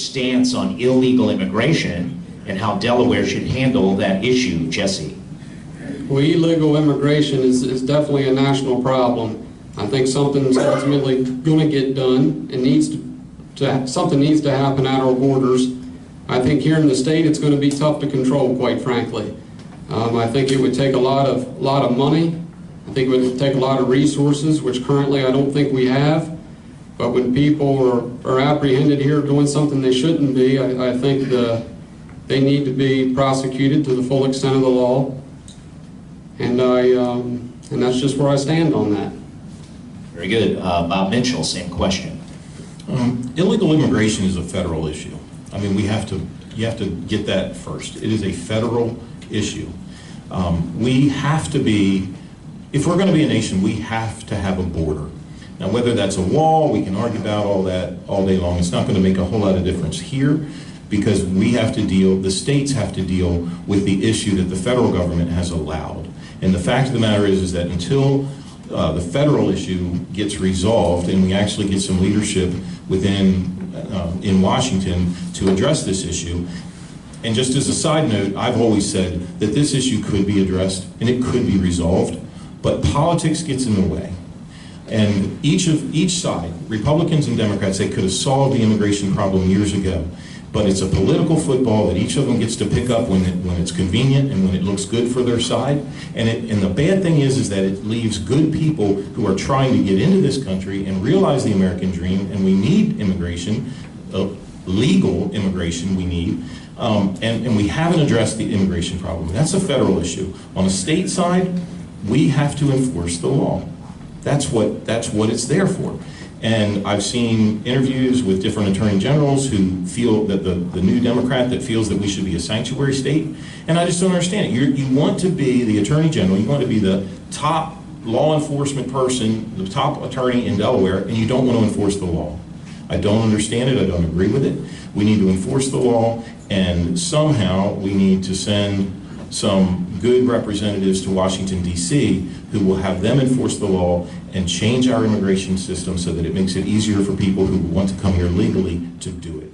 stance on illegal immigration and how Delaware should handle that issue. Jesse. Well, illegal immigration is definitely a national problem. I think something's ultimately going to get done and something needs to happen at our borders. I think here in the state it's going to be tough to control, quite frankly. I think it would take a lot of money. I think it would take a lot of resources, which currently I don't think we have. But when people are apprehended here doing something they shouldn't be, I think they need to be prosecuted to the full extent of the law. And that's just where I stand on that. Very good. Bob Mitchell, same question. Illegal immigration is a federal issue. I mean, you have to get that first. It is a federal issue. We have to be, if we're going to be a nation, we have to have a border. Now, whether that's a wall, we can argue about all that all day long. It's not going to make a whole lot of difference here, because we have to deal, the states have to deal with the issue that the federal government has allowed. And the fact of the matter is that until the federal issue gets resolved and we actually get some leadership in Washington to address this issue. And just as a side note, I've always said that this issue could be addressed and it could be resolved, but politics gets in the way. And each side, Republicans and Democrats, they could have solved the immigration problem years ago. But it's a political football that each of them gets to pick up when it's convenient and when it looks good for their side. And the bad thing is that it leaves good people who are trying to get into this country and realize the American dream, and we need immigration, legal immigration we need, and we haven't addressed the immigration problem. That's a federal issue. On the state side, we have to enforce the law. That's what it's there for. And I've seen interviews with different attorney generals who feel that the new Democrat that feels that we should be a sanctuary state, and I just don't understand it. You want to be the attorney general, you want to be the top law enforcement person, the top attorney in Delaware, and you don't want to enforce the law. I don't understand it, I don't agree with it. We need to enforce the law, and somehow we need to send some good representatives to Washington, D.C. who will have them enforce the law and change our immigration system so that it makes it easier for people who want to come here legally to do it.